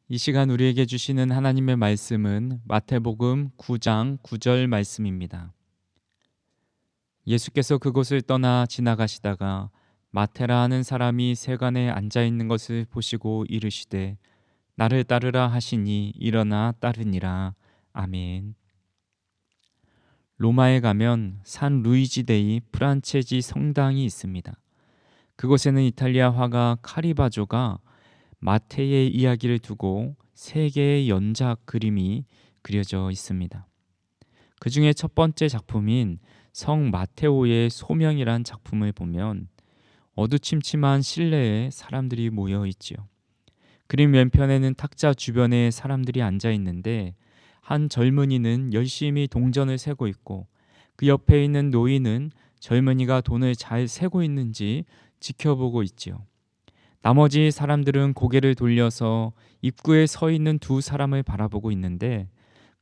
이 시간 우리에게 주시는 하나님의 말씀은 마태복음 9장 9절 말씀입니다. 예수께서 그곳을 떠나 지나가시다가 마테라 하는 사람이 세관에 앉아 있는 것을 보시고 이르시되 나를 따르라 하시니 일어나 따르니라. 아멘. 로마에 가면 산 루이지 데이 프란체지 성당이 있습니다. 그곳에는 이탈리아 화가 카리바조가 마태의 이야기를 두고 세 개의 연작 그림이 그려져 있습니다. 그 중에 첫 번째 작품인 성 마테오의 소명이란 작품을 보면 어두침침한 실내에 사람들이 모여 있지요. 그림 왼편에는 탁자 주변에 사람들이 앉아 있는데 한 젊은이는 열심히 동전을 세고 있고 그 옆에 있는 노인은 젊은이가 돈을 잘 세고 있는지 지켜보고 있지요. 나머지 사람들은 고개를 돌려서 입구에 서 있는 두 사람을 바라보고 있는데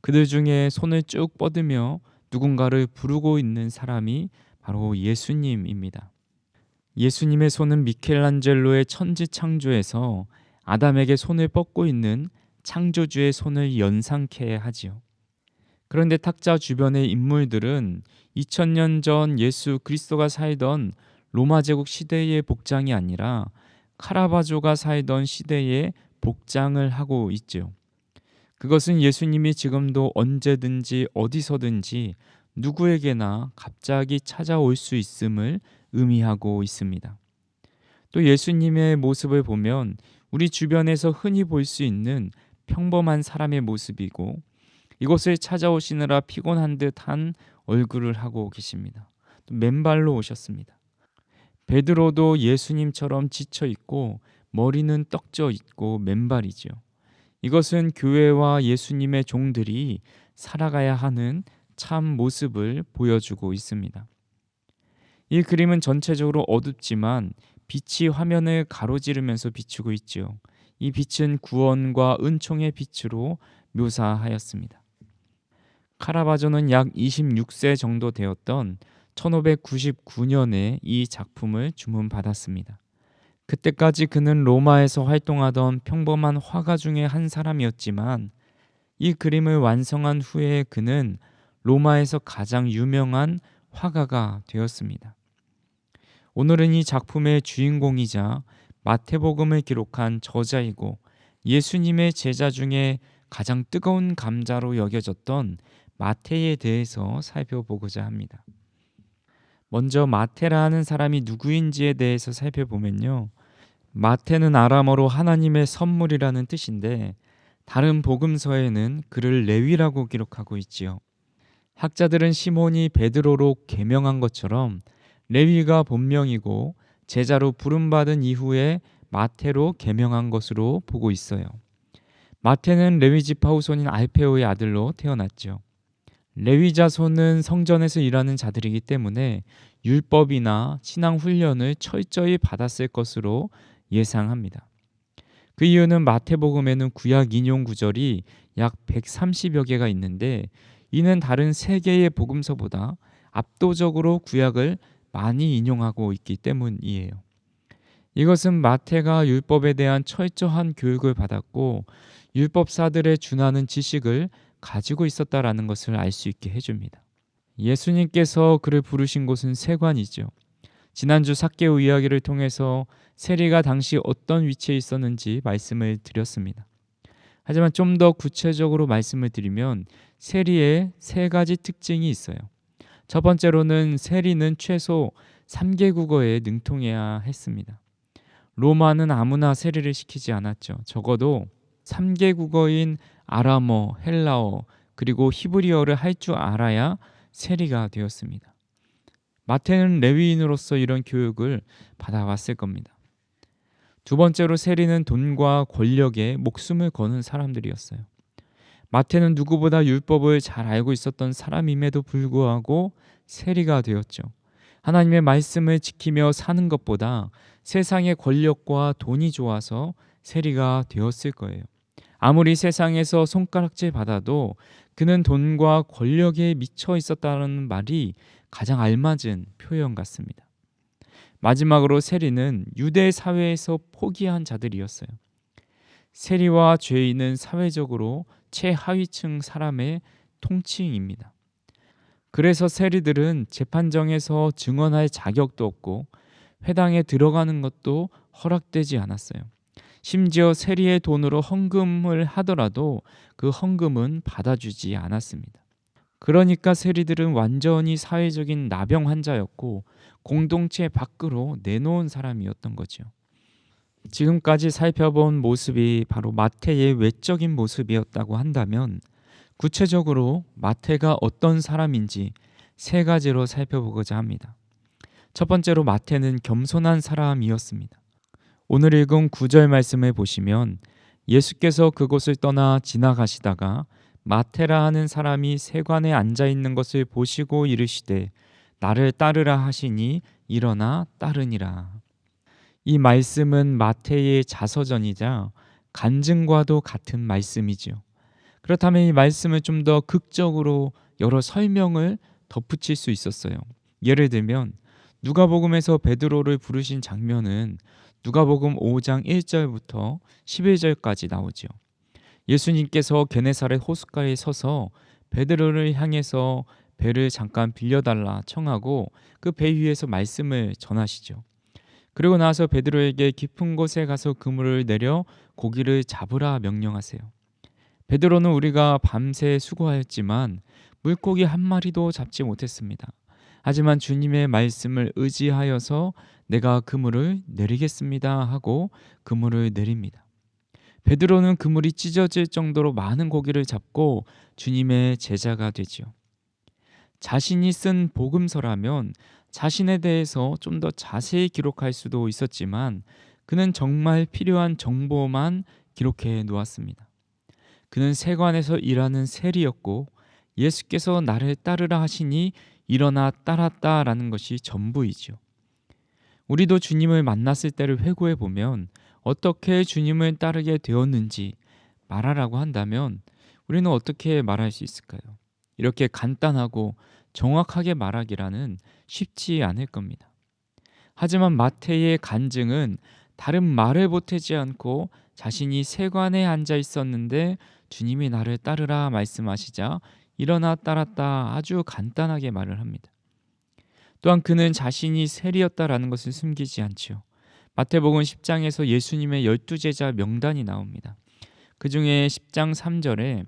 그들 중에 손을 쭉 뻗으며 누군가를 부르고 있는 사람이 바로 예수님입니다. 예수님의 손은 미켈란젤로의 천지창조에서 아담에게 손을 뻗고 있는 창조주의 손을 연상케 하지요. 그런데 탁자 주변의 인물들은 2000년 전 예수 그리스도가 살던 로마 제국 시대의 복장이 아니라 카라바조가 살던 시대의 복장을 하고 있죠. 그것은 예수님이 지금도 언제든지 어디서든지 누구에게나 갑자기 찾아올 수 있음을 의미하고 있습니다. 또 예수님의 모습을 보면 우리 주변에서 흔히 볼 수 있는 평범한 사람의 모습이고 이곳을 찾아오시느라 피곤한 듯한 얼굴을 하고 계십니다. 또 맨발로 오셨습니다. 베드로도 예수님처럼 지쳐 있고 머리는 떡져 있고 맨발이지요. 이것은 교회와 예수님의 종들이 살아가야 하는 참 모습을 보여주고 있습니다. 이 그림은 전체적으로 어둡지만 빛이 화면을 가로지르면서 비추고 있지요. 이 빛은 구원과 은총의 빛으로 묘사하였습니다. 카라바조는 약 26세 정도 되었던 1599년에 이 작품을 주문받았습니다. 그때까지 그는 로마에서 활동하던 평범한 화가 중에 한 사람이었지만 이 그림을 완성한 후에 그는 로마에서 가장 유명한 화가가 되었습니다. 오늘은 이 작품의 주인공이자 마태복음을 기록한 저자이고 예수님의 제자 중에 가장 뜨거운 감자로 여겨졌던 마태에 대해서 살펴보고자 합니다. 먼저 마테라 하는 사람이 누구인지에 대해서 살펴보면요. 마테는 아람어로 하나님의 선물이라는 뜻인데 다른 복음서에는 그를 레위라고 기록하고 있지요. 학자들은 시몬이 베드로로 계명한 것처럼 레위가 본명이고 제자로 부름받은 이후에 마테로 계명한 것으로 보고 있어요. 마테는 레위 지파 후손인 알페오의 아들로 태어났죠. 레위 자손은 성전에서 일하는 자들이기 때문에 율법이나 신앙 훈련을 철저히 받았을 것으로 예상합니다. 그 이유는 마태복음에는 구약 인용 구절이 약 130여 개가 있는데 이는 다른 세 개의 복음서보다 압도적으로 구약을 많이 인용하고 있기 때문이에요. 이것은 마태가 율법에 대한 철저한 교육을 받았고 율법사들에 준하는 지식을 가지고 있었다라는 것을 알 수 있게 해줍니다. 예수님께서 그를 부르신 곳은 세관이죠. 지난주 삭개오 이야기를 통해서 세리가 당시 어떤 위치에 있었는지 말씀을 드렸습니다. 하지만 좀 더 구체적으로 말씀을 드리면 세리의 세 가지 특징이 있어요. 첫 번째로는 세리는 최소 3개 국어에 능통해야 했습니다. 로마는 아무나 세리를 시키지 않았죠. 적어도 3개 국어인 아람어, 헬라어, 그리고 히브리어를 할 줄 알아야 세리가 되었습니다. 마태는 레위인으로서 이런 교육을 받아왔을 겁니다. 두 번째로 세리는 돈과 권력에 목숨을 거는 사람들이었어요. 마태는 누구보다 율법을 잘 알고 있었던 사람임에도 불구하고 세리가 되었죠. 하나님의 말씀을 지키며 사는 것보다 세상의 권력과 돈이 좋아서 세리가 되었을 거예요. 아무리 세상에서 손가락질 받아도 그는 돈과 권력에 미쳐 있었다는 말이 가장 알맞은 표현 같습니다. 마지막으로 세리는 유대 사회에서 포기한 자들이었어요. 세리와 죄인은 사회적으로 최하위층 사람의 통칭입니다. 그래서 세리들은 재판정에서 증언할 자격도 없고 회당에 들어가는 것도 허락되지 않았어요. 심지어 세리의 돈으로 헌금을 하더라도 그 헌금은 받아주지 않았습니다. 그러니까 세리들은 완전히 사회적인 나병 환자였고 공동체 밖으로 내놓은 사람이었던 거죠. 지금까지 살펴본 모습이 바로 마태의 외적인 모습이었다고 한다면 구체적으로 마태가 어떤 사람인지 세 가지로 살펴보고자 합니다. 첫 번째로 마태는 겸손한 사람이었습니다. 오늘 읽은 9절 말씀을 보시면 예수께서 그곳을 떠나 지나가시다가 마태라 하는 사람이 세관에 앉아 있는 것을 보시고 이르시되 나를 따르라 하시니 일어나 따르니라. 이 말씀은 마태의 자서전이자 간증과도 같은 말씀이지요. 그렇다면 이 말씀을 좀 더 극적으로 여러 설명을 덧붙일 수 있었어요. 예를 들면 누가복음에서 베드로를 부르신 장면은 누가복음 5장 1절부터 11절까지 나오죠. 예수님께서 게네사렛 호숫가에 서서 베드로를 향해서 배를 잠깐 빌려달라 청하고 그 배 위에서 말씀을 전하시죠. 그리고 나서 베드로에게 깊은 곳에 가서 그물을 내려 고기를 잡으라 명령하세요. 베드로는 우리가 밤새 수고하였지만 물고기 한 마리도 잡지 못했습니다. 하지만 주님의 말씀을 의지하여서 내가 그물을 내리겠습니다 하고 그물을 내립니다. 베드로는 그물이 찢어질 정도로 많은 고기를 잡고 주님의 제자가 되지요. 자신이 쓴 복음서라면 자신에 대해서 좀 더 자세히 기록할 수도 있었지만 그는 정말 필요한 정보만 기록해 놓았습니다. 그는 세관에서 일하는 세리였고 예수께서 나를 따르라 하시니 일어나 따랐다라는 것이 전부이죠. 우리도 주님을 만났을 때를 회고해 보면 어떻게 주님을 따르게 되었는지 말하라고 한다면 우리는 어떻게 말할 수 있을까요? 이렇게 간단하고 정확하게 말하기라는 쉽지 않을 겁니다. 하지만 마태의 간증은 다른 말을 보태지 않고 자신이 세관에 앉아 있었는데 주님이 나를 따르라 말씀하시자 일어나 따랐다 아주 간단하게 말을 합니다. 또한 그는 자신이 세리였다라는 것을 숨기지 않지요. 마태복음 10장에서 예수님의 12제자 명단이 나옵니다. 그 중에 10장 3절에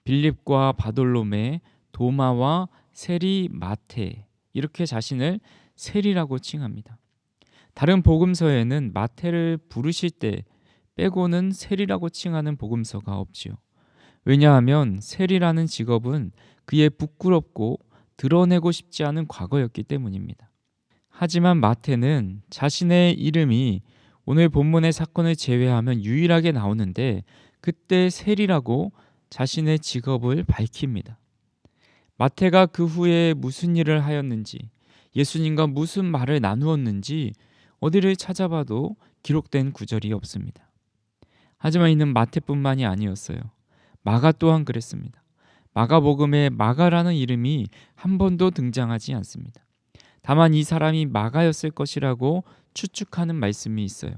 빌립과 바돌로메, 도마와 세리 마태 이렇게 자신을 세리라고 칭합니다. 다른 복음서에는 마태를 부르실 때 빼고는 세리라고 칭하는 복음서가 없지요. 왜냐하면 세리라는 직업은 그의 부끄럽고 드러내고 싶지 않은 과거였기 때문입니다. 하지만 마태는 자신의 이름이 오늘 본문의 사건을 제외하면 유일하게 나오는데 그때 세리라고 자신의 직업을 밝힙니다. 마태가 그 후에 무슨 일을 하였는지 예수님과 무슨 말을 나누었는지 어디를 찾아봐도 기록된 구절이 없습니다. 하지만 이는 마태뿐만이 아니었어요. 마가 또한 그랬습니다. 마가복음에 마가라는 이름이 한 번도 등장하지 않습니다. 다만 이 사람이 마가였을 것이라고 추측하는 말씀이 있어요.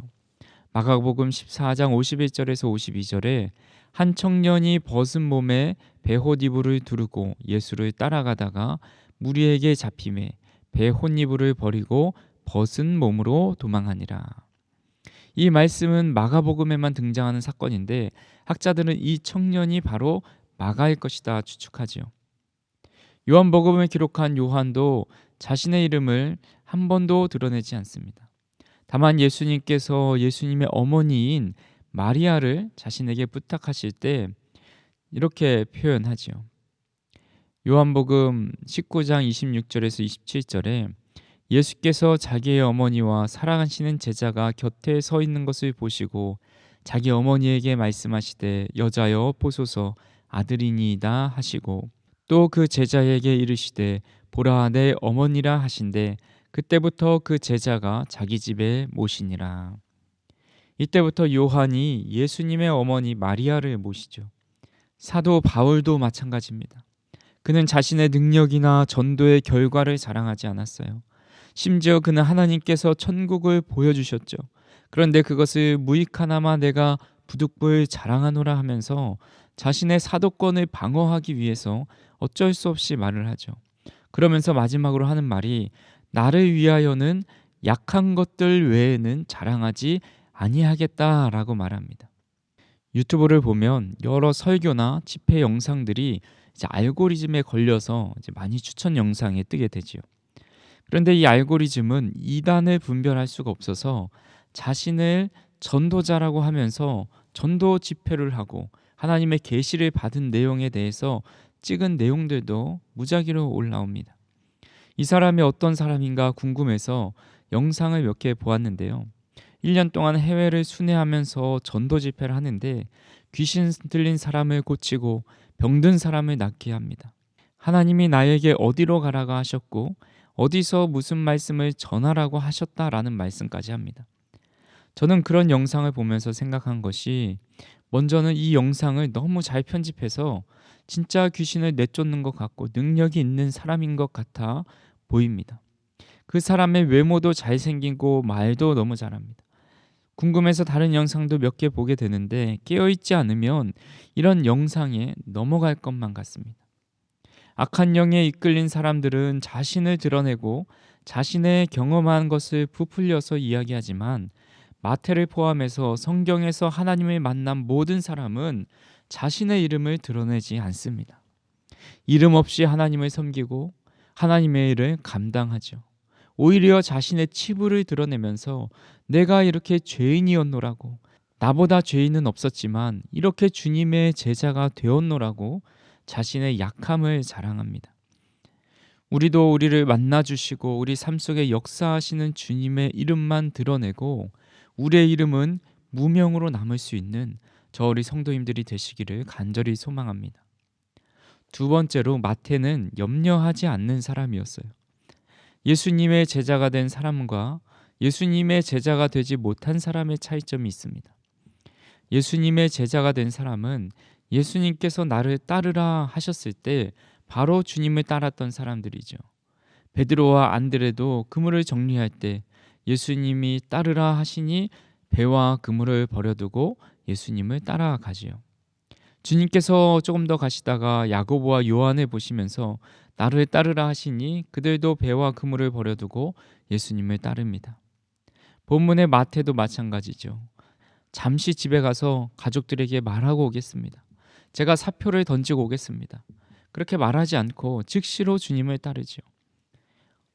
마가복음 14장 51절에서 52절에 한 청년이 벗은 몸에 베옷이불을 두르고 예수를 따라가다가 무리에게 잡힘에 베옷이불을 버리고 벗은 몸으로 도망하니라. 이 말씀은 마가복음에만 등장하는 사건인데 학자들은 이 청년이 바로 마가일 것이다 추측하지요. 요한복음을 기록한 요한도 자신의 이름을 한 번도 드러내지 않습니다. 다만 예수님께서 예수님의 어머니인 마리아를 자신에게 부탁하실 때 이렇게 표현하지요. 요한복음 19장 26절에서 27절에 예수께서 자기의 어머니와 사랑하시는 제자가 곁에 서 있는 것을 보시고 자기 어머니에게 말씀하시되 여자여 보소서 아들이니이다 하시고 또 그 제자에게 이르시되 보라 내 어머니라 하신대 그때부터 그 제자가 자기 집에 모시니라. 이때부터 요한이 예수님의 어머니 마리아를 모시죠. 사도 바울도 마찬가지입니다. 그는 자신의 능력이나 전도의 결과를 자랑하지 않았어요. 심지어 그는 하나님께서 천국을 보여주셨죠. 그런데 그것을 무익하나마 내가 부득불 자랑하노라 하면서 자신의 사도권을 방어하기 위해서 어쩔 수 없이 말을 하죠. 그러면서 마지막으로 하는 말이 나를 위하여는 약한 것들 외에는 자랑하지 아니하겠다라고 말합니다. 유튜브를 보면 여러 설교나 집회 영상들이 이제 알고리즘에 걸려서 이제 많이 추천 영상에 뜨게 되지요. 그런데 이 알고리즘은 이단을 분별할 수가 없어서 자신을 전도자라고 하면서 전도 집회를 하고 하나님의 계시를 받은 내용에 대해서 찍은 내용들도 무작위로 올라옵니다. 이 사람이 어떤 사람인가 궁금해서 영상을 몇 개 보았는데요. 1년 동안 해외를 순회하면서 전도 집회를 하는데 귀신 들린 사람을 고치고 병든 사람을 낫게 합니다. 하나님이 나에게 어디로 가라고 하셨고 어디서 무슨 말씀을 전하라고 하셨다라는 말씀까지 합니다. 저는 그런 영상을 보면서 생각한 것이 먼저는 이 영상을 너무 잘 편집해서 진짜 귀신을 내쫓는 것 같고 능력이 있는 사람인 것 같아 보입니다. 그 사람의 외모도 잘생기고 말도 너무 잘합니다. 궁금해서 다른 영상도 몇 개 보게 되는데 깨어있지 않으면 이런 영상에 넘어갈 것만 같습니다. 악한 영에 이끌린 사람들은 자신을 드러내고 자신의 경험한 것을 부풀려서 이야기하지만 마태를 포함해서 성경에서 하나님을 만난 모든 사람은 자신의 이름을 드러내지 않습니다. 이름 없이 하나님을 섬기고 하나님의 일을 감당하죠. 오히려 자신의 치부를 드러내면서 내가 이렇게 죄인이었노라고, 나보다 죄인은 없었지만 이렇게 주님의 제자가 되었노라고 자신의 약함을 자랑합니다. 우리도 우리를 만나주시고 우리 삶 속에 역사하시는 주님의 이름만 드러내고 우리의 이름은 무명으로 남을 수 있는 저 우리 성도님들이 되시기를 간절히 소망합니다. 두 번째로 마태는 염려하지 않는 사람이었어요. 예수님의 제자가 된 사람과 예수님의 제자가 되지 못한 사람의 차이점이 있습니다. 예수님의 제자가 된 사람은 예수님께서 나를 따르라 하셨을 때 바로 주님을 따랐던 사람들이죠. 베드로와 안드레도 그물을 정리할 때 예수님이 따르라 하시니 배와 그물을 버려두고 예수님을 따라가지요. 주님께서 조금 더 가시다가 야고보와 요한을 보시면서 나를 따르라 하시니 그들도 배와 그물을 버려두고 예수님을 따릅니다. 본문의 마태도 마찬가지죠. 잠시 집에 가서 가족들에게 말하고 오겠습니다. 제가 사표를 던지고 오겠습니다. 그렇게 말하지 않고 즉시로 주님을 따르죠.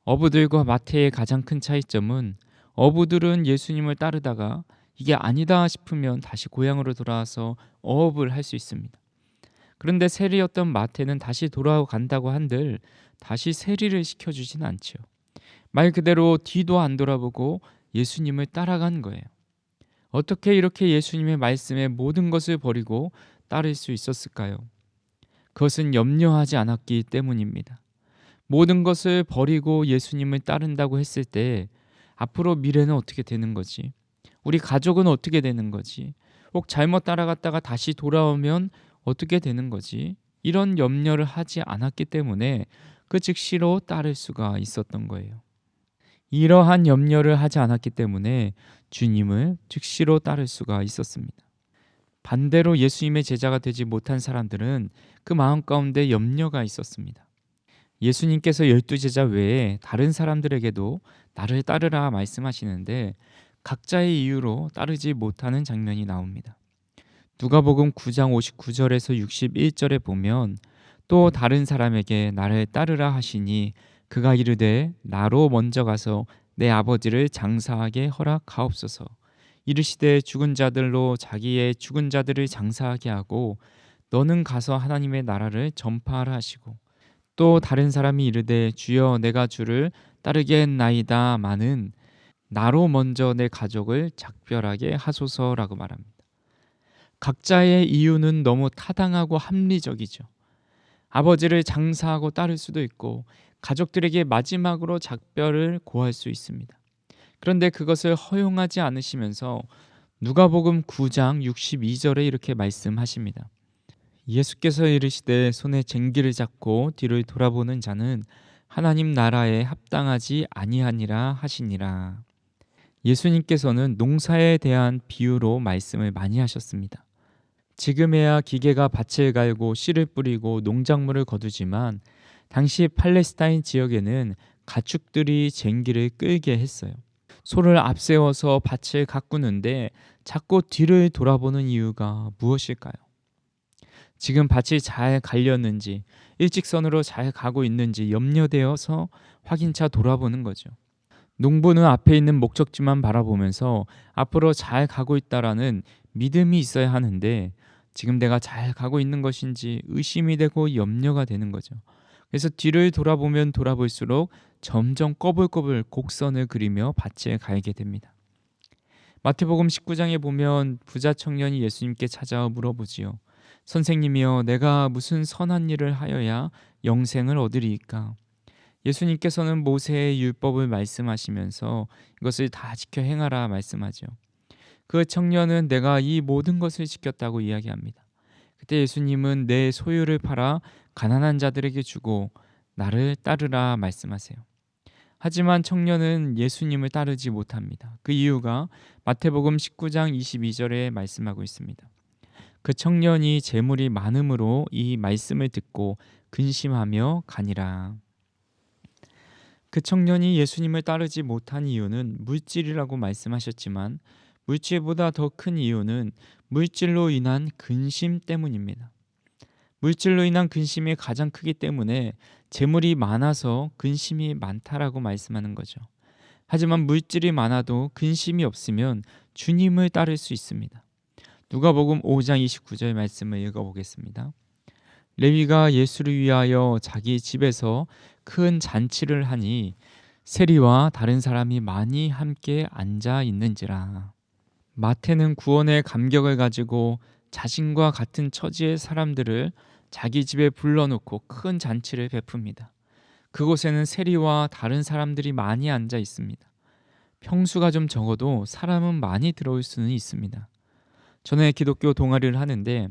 어부들과 마태의 가장 큰 차이점은 어부들은 예수님을 따르다가 이게 아니다 싶으면 다시 고향으로 돌아와서 어업을 할 수 있습니다. 그런데 세리였던 마태는 다시 돌아간다고 한들 다시 세리를 시켜주진 않죠. 말 그대로 뒤도 안 돌아보고 예수님을 따라간 거예요. 어떻게 이렇게 예수님의 말씀에 모든 것을 버리고 따를 수 있었을까요? 그것은 염려하지 않았기 때문입니다. 모든 것을 버리고 예수님을 따른다고 했을 때 앞으로 미래는 어떻게 되는 거지? 우리 가족은 어떻게 되는 거지? 혹 잘못 따라갔다가 다시 돌아오면 어떻게 되는 거지? 이런 염려를 하지 않았기 때문에 그 즉시로 따를 수가 있었던 거예요. 이러한 염려를 하지 않았기 때문에 주님을 즉시로 따를 수가 있었습니다. 반대로 예수님의 제자가 되지 못한 사람들은 그 마음 가운데 염려가 있었습니다. 예수님께서 12제자 외에 다른 사람들에게도 나를 따르라 말씀하시는데 각자의 이유로 따르지 못하는 장면이 나옵니다. 누가복음 9장 59절에서 61절에 보면 또 다른 사람에게 나를 따르라 하시니 그가 이르되 나로 먼저 가서 내 아버지를 장사하게 허락하옵소서. 이르시되 죽은 자들로 자기의 죽은 자들을 장사하게 하고 너는 가서 하나님의 나라를 전파하라 하시고 또 다른 사람이 이르되 주여 내가 주를 따르겠나이다마는 나로 먼저 내 가족을 작별하게 하소서라고 말합니다. 각자의 이유는 너무 타당하고 합리적이죠. 아버지를 장사하고 따를 수도 있고 가족들에게 마지막으로 작별을 고할 수 있습니다. 그런데 그것을 허용하지 않으시면서 누가복음 9장 62절에 이렇게 말씀하십니다. 예수께서 이르시되 손에 쟁기를 잡고 뒤를 돌아보는 자는 하나님 나라에 합당하지 아니하니라 하시니라. 예수님께서는 농사에 대한 비유로 말씀을 많이 하셨습니다. 지금에야 기계가 밭을 갈고 씨를 뿌리고 농작물을 거두지만 당시 팔레스타인 지역에는 가축들이 쟁기를 끌게 했어요. 소를 앞세워서 밭을 가꾸는데 자꾸 뒤를 돌아보는 이유가 무엇일까요? 지금 밭이 잘 갈렸는지 일직선으로 잘 가고 있는지 염려되어서 확인차 돌아보는 거죠. 농부는 앞에 있는 목적지만 바라보면서 앞으로 잘 가고 있다라는 믿음이 있어야 하는데 지금 내가 잘 가고 있는 것인지 의심이 되고 염려가 되는 거죠. 그래서 뒤를 돌아보면 돌아볼수록 점점 꺼불꺼불 곡선을 그리며 밭을 갈게 됩니다. 마태복음 19장에 보면 부자 청년이 예수님께 찾아와 물어보지요. 선생님이여, 내가 무슨 선한 일을 하여야 영생을 얻으리이까? 예수님께서는 모세의 율법을 말씀하시면서 이것을 다 지켜 행하라 말씀하죠. 그 청년은 내가 이 모든 것을 지켰다고 이야기합니다. 그때 예수님은 내 소유를 팔아 가난한 자들에게 주고 나를 따르라 말씀하세요. 하지만 청년은 예수님을 따르지 못합니다. 그 이유가 마태복음 19장 22절에 말씀하고 있습니다. 그 청년이 재물이 많음으로 이 말씀을 듣고 근심하며 가니라. 그 청년이 예수님을 따르지 못한 이유는 물질이라고 말씀하셨지만 물질보다 더 큰 이유는 물질로 인한 근심 때문입니다. 물질로 인한 근심이 가장 크기 때문에 재물이 많아서 근심이 많다라고 말씀하는 거죠. 하지만 물질이 많아도 근심이 없으면 주님을 따를 수 있습니다. 누가복음 5장 29절 말씀을 읽어보겠습니다. 레위가 예수를 위하여 자기 집에서 큰 잔치를 하니 세리와 다른 사람이 많이 함께 앉아 있는지라. 마태는 구원의 감격을 가지고 자신과 같은 처지의 사람들을 자기 집에 불러놓고 큰 잔치를 베풉니다. 그곳에는 세리와 다른 사람들이 많이 앉아 있습니다. 평수가 좀 적어도 사람은 많이 들어올 수는 있습니다. 전에 기독교 동아리를 하는데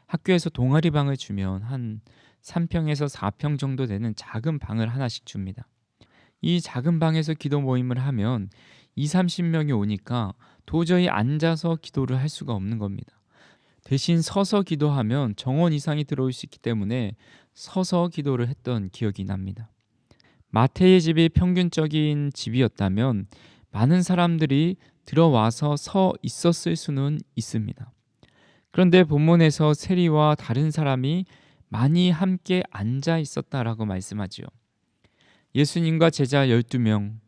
학교에서 동아리방을 주면 한 3평에서 4평 정도 되는 작은 방을 하나씩 줍니다. 이 작은 방에서 기도 모임을 하면 20-30명이 오니까 도저히 앉아서 기도를 할 수가 없는 겁니다. 대신 서서 기도하면 정원 이상이 들어올 수 있기 때문에 서서 기도를 했던 기억이 납니다. 마태의 집이 평균적인 집이었다면 많은 사람들이 들어와서 서 있었을 수는 있습니다. 그런데 본문에서 세리와 다른 사람이 많이 함께 앉아 있었다라고 말씀하지요. 예수님과 제자 12명,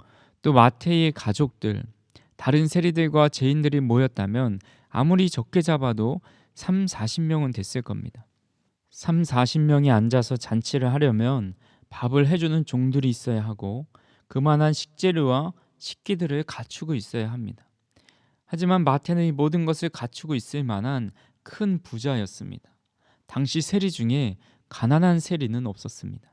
또 마태의 가족들, 다른 세리들과 죄인들이 모였다면 아무리 적게 잡아도 30-40명은 됐을 겁니다. 30-40명이 앉아서 잔치를 하려면 밥을 해주는 종들이 있어야 하고 그만한 식재료와 식기들을 갖추고 있어야 합니다. 하지만 마태는 이 모든 것을 갖추고 있을 만한 큰 부자였습니다. 당시 세리 중에 가난한 세리는 없었습니다.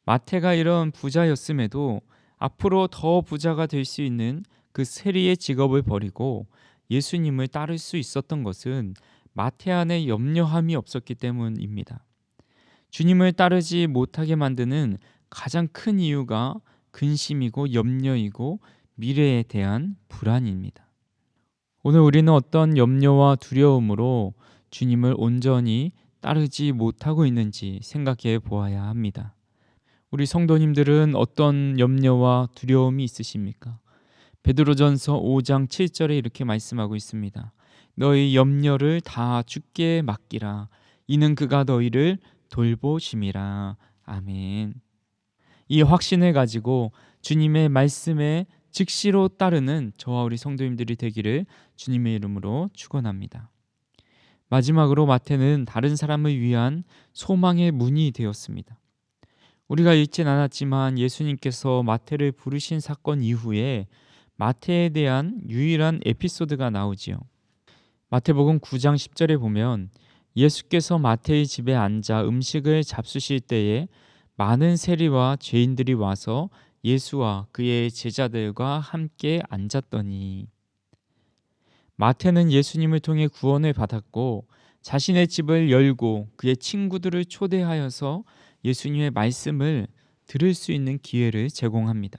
마태가 이런 부자였음에도 앞으로 더 부자가 될 수 있는 그 세리의 직업을 버리고 예수님을 따를 수 있었던 것은 마태 안에 염려함이 없었기 때문입니다. 주님을 따르지 못하게 만드는 가장 큰 이유가 근심이고 염려이고 미래에 대한 불안입니다. 오늘 우리는 어떤 염려와 두려움으로 주님을 온전히 따르지 못하고 있는지 생각해 보아야 합니다. 우리 성도님들은 어떤 염려와 두려움이 있으십니까? 베드로전서 5장 7절에 이렇게 말씀하고 있습니다. 너희 염려를 다 주께 맡기라. 이는 그가 너희를 돌보심이라. 아멘. 이 확신을 가지고 주님의 말씀에 즉시로 따르는 저와 우리 성도님들이 되기를 주님의 이름으로 축원합니다. 마지막으로 마태는 다른 사람을 위한 소망의 문이 되었습니다. 우리가 읽진 않았지만 예수님께서 마태를 부르신 사건 이후에 마태에 대한 유일한 에피소드가 나오지요. 마태복음 9장 10절에 보면 예수께서 마태의 집에 앉아 음식을 잡수실 때에 많은 세리와 죄인들이 와서 예수와 그의 제자들과 함께 앉았더니. 마태는 예수님을 통해 구원을 받았고 자신의 집을 열고 그의 친구들을 초대하여서 예수님의 말씀을 들을 수 있는 기회를 제공합니다.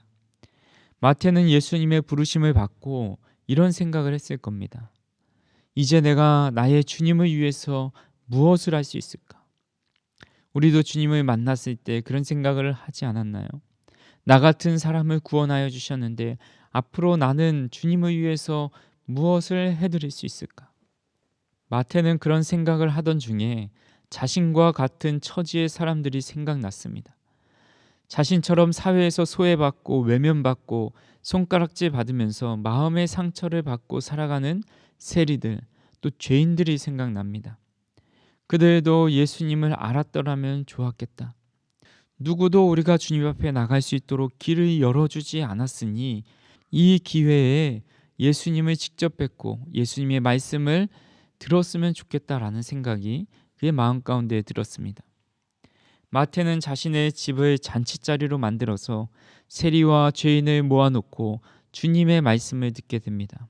마태는 예수님의 부르심을 받고 이런 생각을 했을 겁니다. 이제 내가 나의 주님을 위해서 무엇을 할 수 있을까? 우리도 주님을 만났을 때 그런 생각을 하지 않았나요? 나 같은 사람을 구원하여 주셨는데 앞으로 나는 주님을 위해서 무엇을 해드릴 수 있을까? 마태는 그런 생각을 하던 중에 자신과 같은 처지의 사람들이 생각났습니다. 자신처럼 사회에서 소외받고 외면받고 손가락질 받으면서 마음의 상처를 받고 살아가는 세리들, 또 죄인들이 생각납니다. 그들도 예수님을 알았더라면 좋았겠다. 누구도 우리가 주님 앞에 나갈 수 있도록 길을 열어주지 않았으니 이 기회에 예수님을 직접 뵙고 예수님의 말씀을 들었으면 좋겠다라는 생각이 그의 마음 가운데 들었습니다. 마태는 자신의 집을 잔치자리로 만들어서 세리와 죄인을 모아놓고 주님의 말씀을 듣게 됩니다.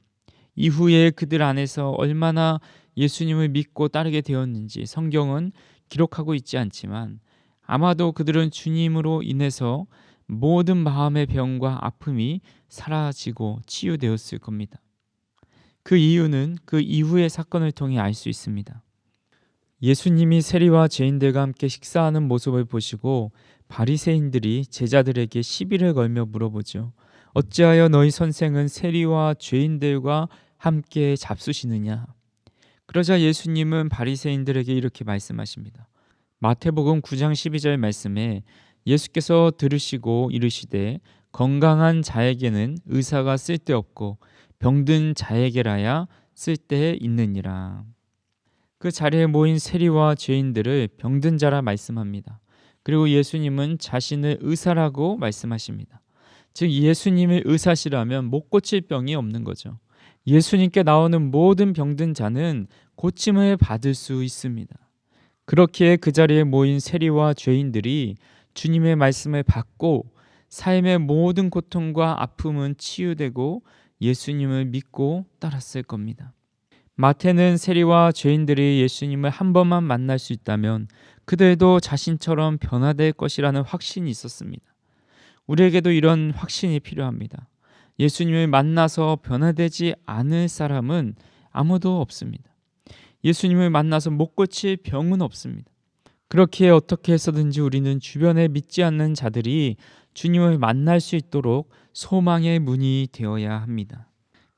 이후에 그들 안에서 얼마나 예수님을 믿고 따르게 되었는지 성경은 기록하고 있지 않지만 아마도 그들은 주님으로 인해서 모든 마음의 병과 아픔이 사라지고 치유되었을 겁니다. 그 이유는 그 이후의 사건을 통해 알 수 있습니다. 예수님이 세리와 죄인들과 함께 식사하는 모습을 보시고 바리새인들이 제자들에게 시비를 걸며 물어보죠. 어찌하여 너희 선생은 세리와 죄인들과 함께 잡수시느냐? 그러자 예수님은 바리새인들에게 이렇게 말씀하십니다. 마태복음 9장 12절 말씀에 예수께서 들으시고 이르시되 건강한 자에게는 의사가 쓸데없고 병든 자에게라야 쓸데 있느니라. 그 자리에 모인 세리와 죄인들을 병든 자라 말씀합니다. 그리고 예수님은 자신을 의사라고 말씀하십니다. 즉 예수님이 의사시라면 못 고칠 병이 없는 거죠. 예수님께 나오는 모든 병든 자는 고침을 받을 수 있습니다. 그렇기에 그 자리에 모인 세리와 죄인들이 주님의 말씀을 받고 삶의 모든 고통과 아픔은 치유되고 예수님을 믿고 따랐을 겁니다. 마태는 세리와 죄인들이 예수님을 한 번만 만날 수 있다면 그들도 자신처럼 변화될 것이라는 확신이 있었습니다. 우리에게도 이런 확신이 필요합니다. 예수님을 만나서 변화되지 않을 사람은 아무도 없습니다. 예수님을 만나서 못 고칠 병은 없습니다. 그렇기에 어떻게 해서든지 우리는 주변에 믿지 않는 자들이 주님을 만날 수 있도록 소망의 문이 되어야 합니다.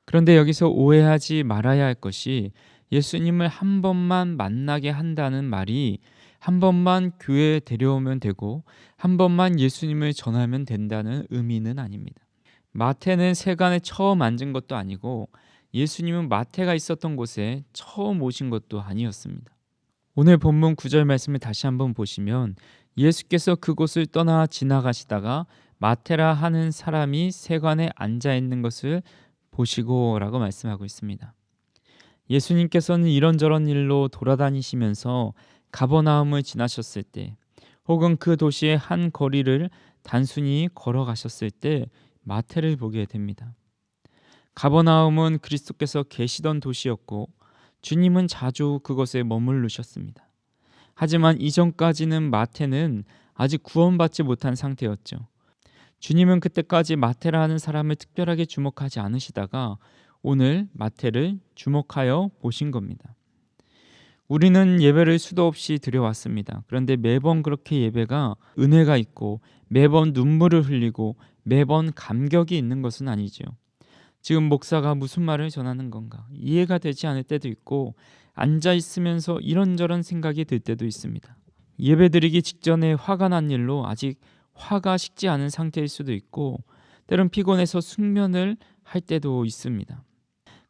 그런데 여기서 오해하지 말아야 할 것이 예수님을 한 번만 만나게 한다는 말이 한 번만 교회에 데려오면 되고 한 번만 예수님을 전하면 된다는 의미는 아닙니다. 마태는 세간에 처음 앉은 것도 아니고 예수님은 마태가 있었던 곳에 처음 오신 것도 아니었습니다. 오늘 본문 9절 말씀을 다시 한번 보시면 예수께서 그곳을 떠나 지나가시다가 마테라 하는 사람이 세관에 앉아 있는 것을 보시고 라고 말씀하고 있습니다. 예수님께서는 이런저런 일로 돌아다니시면서 가버나움을 지나셨을 때 혹은 그 도시의 한 거리를 단순히 걸어가셨을 때 마태를 보게 됩니다. 가버나움은 그리스도께서 계시던 도시였고 주님은 자주 그곳에 머무르셨습니다. 하지만 이전까지는 마태는 아직 구원받지 못한 상태였죠. 주님은 그때까지 마태라 하는 사람을 특별하게 주목하지 않으시다가 오늘 마태를 주목하여 보신 겁니다. 우리는 예배를 수도 없이 드려왔습니다. 그런데 매번 그렇게 예배가 은혜가 있고 매번 눈물을 흘리고 매번 감격이 있는 것은 아니죠. 지금 목사가 무슨 말을 전하는 건가 이해가 되지 않을 때도 있고 앉아 있으면서 이런저런 생각이 들 때도 있습니다. 예배드리기 직전에 화가 난 일로 아직 화가 식지 않은 상태일 수도 있고 때론 피곤해서 숙면을 할 때도 있습니다.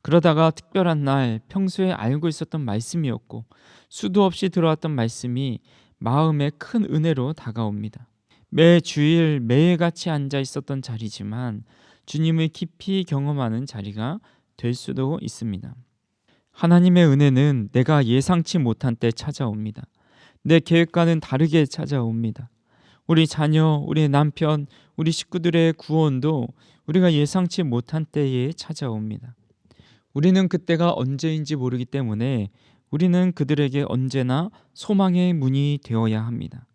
그러다가 특별한 날 평소에 알고 있었던 말씀이었고 수도 없이 들어왔던 말씀이 마음에 큰 은혜로 다가옵니다. 매 주일 매일같이 앉아 있었던 자리지만 주님을 깊이 경험하는 자리가 될 수도 있습니다. 하나님의 은혜는 내가 예상치 못한 때 찾아옵니다. 내 계획과는 다르게 찾아옵니다. 우리 자녀, 우리 남편, 우리 식구들의 구원도 우리가 예상치 못한 때에 찾아옵니다. 우리는 그때가 언제인지 모르기 때문에 우리는 그들에게 언제나 소망의 문이 되어야 합니다.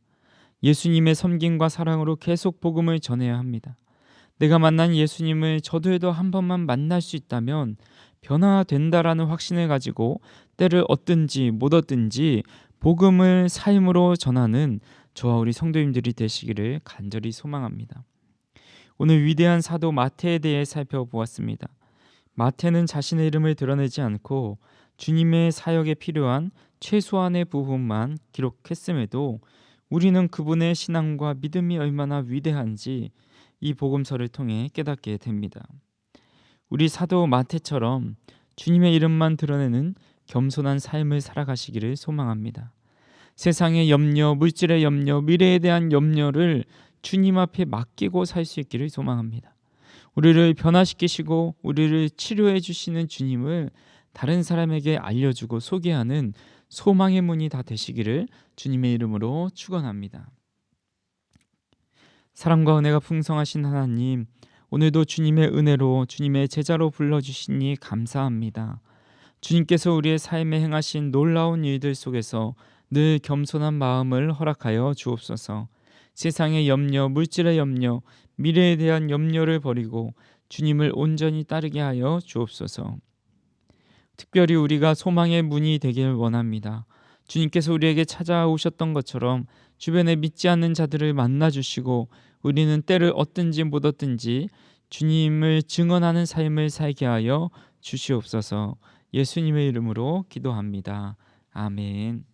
예수님의 섬김과 사랑으로 계속 복음을 전해야 합니다. 내가 만난 예수님을 저도에도 한 번만 만날 수 있다면 변화된다라는 확신을 가지고 때를 얻든지 못 얻든지 복음을 삶으로 전하는 저와 우리 성도님들이 되시기를 간절히 소망합니다. 오늘 위대한 사도 마태에 대해 살펴보았습니다. 마태는 자신의 이름을 드러내지 않고 주님의 사역에 필요한 최소한의 부분만 기록했음에도 우리는 그분의 신앙과 믿음이 얼마나 위대한지 이 복음서를 통해 깨닫게 됩니다. 우리 사도 마태처럼 주님의 이름만 드러내는 겸손한 삶을 살아가시기를 소망합니다. 세상의 염려, 물질의 염려, 미래에 대한 염려를 주님 앞에 맡기고 살 수 있기를 소망합니다. 우리를 변화시키시고 우리를 치료해 주시는 주님을 다른 사람에게 알려주고 소개하는 소망의 문이 다 되시기를 주님의 이름으로 축원합니다. 사랑과 은혜가 풍성하신 하나님, 오늘도 주님의 은혜로 주님의 제자로 불러주시니 감사합니다. 주님께서 우리의 삶에 행하신 놀라운 일들 속에서 늘 겸손한 마음을 허락하여 주옵소서. 세상의 염려, 물질의 염려, 미래에 대한 염려를 버리고 주님을 온전히 따르게 하여 주옵소서. 특별히 우리가 소망의 문이 되길 원합니다. 주님께서 우리에게 찾아오셨던 것처럼 주변에 믿지 않는 자들을 만나주시고 우리는 때를 얻든지 못 얻든지 주님을 증언하는 삶을 살게 하여 주시옵소서. 예수님의 이름으로 기도합니다. 아멘.